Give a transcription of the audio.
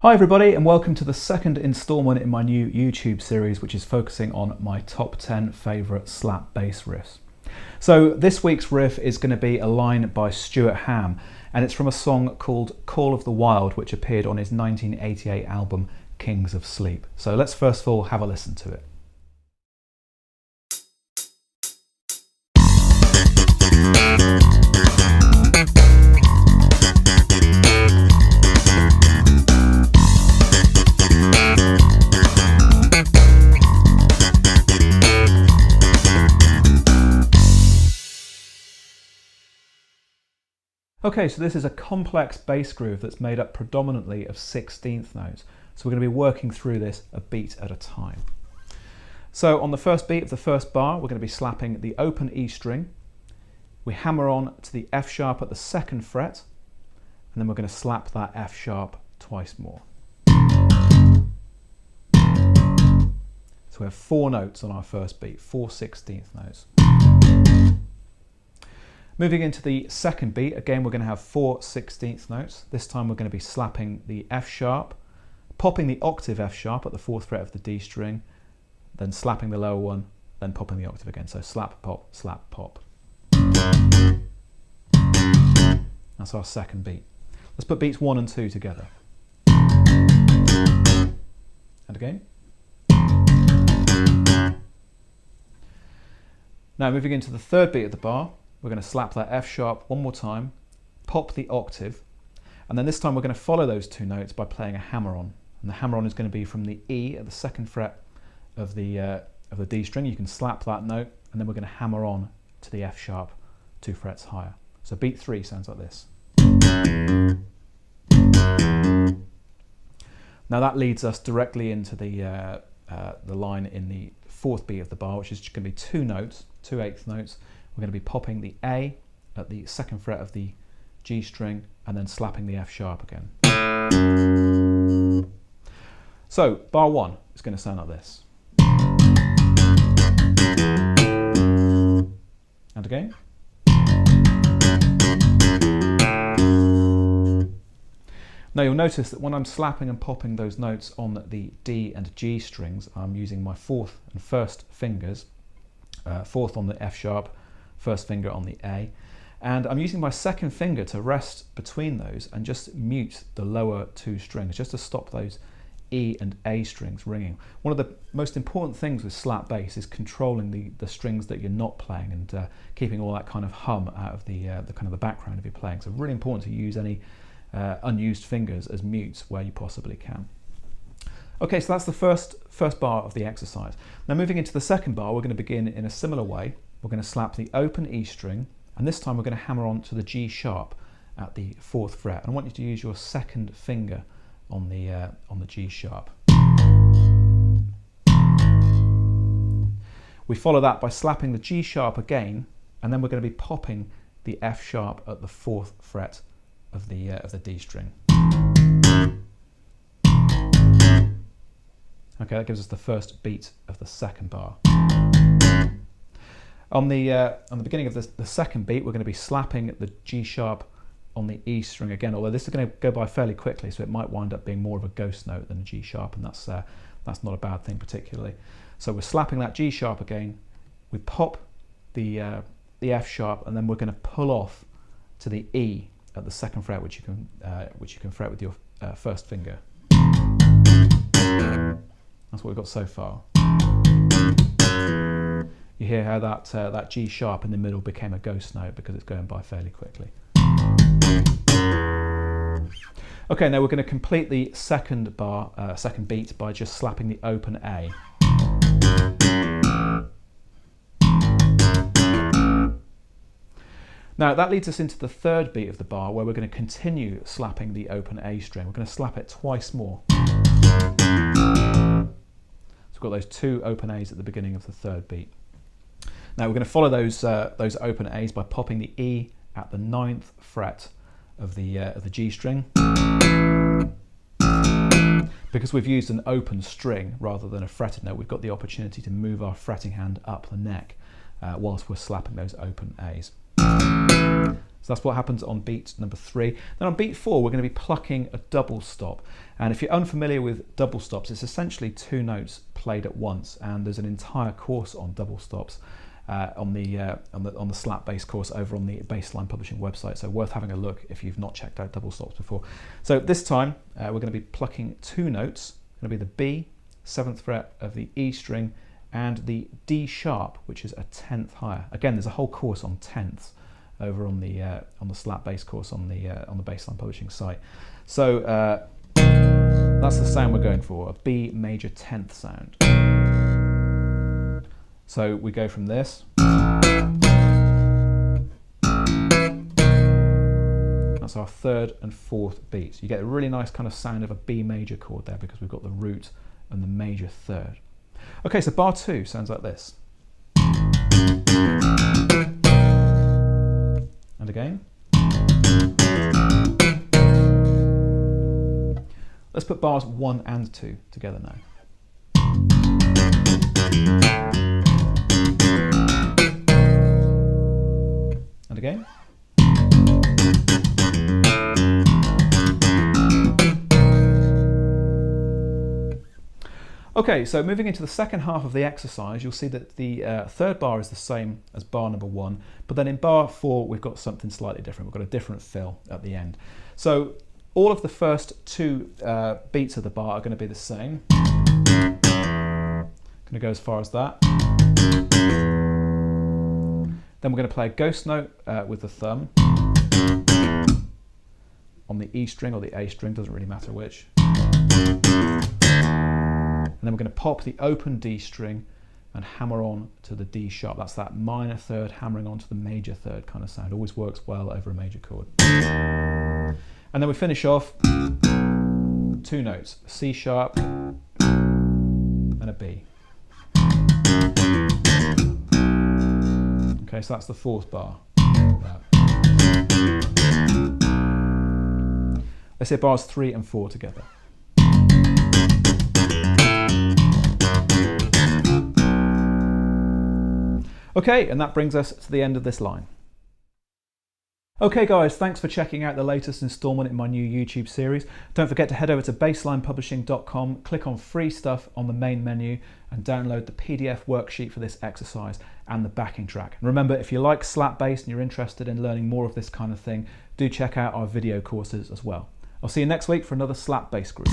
Hi everybody, and welcome to the second instalment in my new YouTube series, which is focusing on my top 10 favourite slap bass riffs. So this week's riff is going to be a line by Stuart Hamm, and it's from a song called Call of the Wild, which appeared on his 1988 album Kings of Sleep. So let's first of all have a listen to it. Okay, so this is a complex bass groove that's made up predominantly of 16th notes. So we're going to be working through this a beat at a time. So on the first beat of the first bar, we're going to be slapping the open E string. We hammer on to the F sharp at the 2nd fret, and then we're going to slap that F sharp twice more. So we have 4 notes on our first beat, 4 16th notes. Moving into the second beat, again we're going to have 4 16th notes. This time we're going to be slapping the F sharp, popping the octave F sharp at the 4th fret of the D string, then slapping the lower one, then popping the octave again. So slap, pop, slap, pop. That's our second beat. Let's put beats 1 and 2 together. And again. Now moving into the third beat of the bar, we're going to slap that F sharp one more time, pop the octave, and then this time we're going to follow those 2 notes by playing a hammer-on. And the hammer-on is going to be from the E at the 2nd fret of the D string. You can slap that note, and then we're going to hammer on to the F sharp 2 frets higher. So beat 3 sounds like this. Now that leads us directly into the line in the 4th beat of the bar, which is going to be 2 notes, 2 8th notes. We're going to be popping the A at the 2nd fret of the G string and then slapping the F sharp again. So bar 1 is going to sound like this. And again. Now you'll notice that when I'm slapping and popping those notes on the D and G strings, I'm using my 4th and 1st fingers, 4th on the F sharp, 1st finger on the A, and I'm using my 2nd finger to rest between those and just mute the lower 2 strings, just to stop those E and A strings ringing. One of the most important things with slap bass is controlling the strings that you're not playing and keeping all that kind of hum out of the kind of the background of your playing. So really important to use any unused fingers as mutes where you possibly can. Okay, so that's the first bar of the exercise. Now moving into the second bar, we're going to begin in a similar way. We're going to slap the open E string, and this time we're going to hammer on to the G sharp at the 4th fret. And I want you to use your 2nd finger on the G sharp. We follow that by slapping the G sharp again, and then we're going to be popping the F sharp at the 4th fret of the D string. Okay, that gives us the first beat of the second bar. On the beginning of the second beat, we're going to be slapping the G sharp on the E string again, although this is going to go by fairly quickly, so it might wind up being more of a ghost note than a G sharp, and that's not a bad thing particularly. So we're slapping that G sharp again, we pop the F sharp, and then we're going to pull off to the E at the 2nd fret, which you can fret with your 1st finger. That's what we've got so far. You hear how that G sharp in the middle became a ghost note because it's going by fairly quickly. Okay, now we're going to complete the second beat by just slapping the open A. Now that leads us into the 3rd beat of the bar, where we're going to continue slapping the open A string. We're going to slap it twice more. So we've got those 2 open A's at the beginning of the 3rd beat. Now we're going to follow those open A's by popping the E at the 9th fret of the G string. Because we've used an open string rather than a fretted note, we've got the opportunity to move our fretting hand up the neck whilst we're slapping those open A's. So that's what happens on beat number 3. Then on beat 4, we're going to be plucking a double stop. And if you're unfamiliar with double stops, it's essentially 2 notes played at once. And there's an entire course on double stops on the slap bass course over on the Bassline Publishing website. So worth having a look if you've not checked out double stops before. So this time we're going to be plucking 2 notes. It's going to be the B, 7th fret of the E string, and the D sharp, which is a 10th higher. Again, there's a whole course on tenths over on the slap bass course on the Bassline Publishing site. So that's the sound we're going for, a B major 10th sound. So we go from this. That's our 3rd and 4th beats. You get a really nice kind of sound of a B major chord there because we've got the root and the major 3rd. Okay, so bar 2 sounds like this. And again. Let's put bars 1 and 2 together now. And again. Okay, so moving into the second half of the exercise, you'll see that the 3rd bar is the same as bar number 1, but then in bar 4 we've got something slightly different. We've got a different fill at the end. So all of the first 2 beats of the bar are going to be the same. Going to go as far as that. Then we're going to play a ghost note with the thumb on the E string or the A string, doesn't really matter which. And then we're going to pop the open D string and hammer on to the D sharp. That's that minor 3rd hammering on to the major 3rd kind of sound. Always works well over a major chord. And then we finish off 2 notes, a C sharp and a B. Okay, so that's the 4th bar. Let's say bars 3 and 4 together. Okay, and that brings us to the end of this line. Okay guys, thanks for checking out the latest installment in my new YouTube series. Don't forget to head over to basslinepublishing.com, click on free stuff on the main menu and download the PDF worksheet for this exercise and the backing track. And remember, if you like slap bass and you're interested in learning more of this kind of thing, do check out our video courses as well. I'll see you next week for another slap bass group.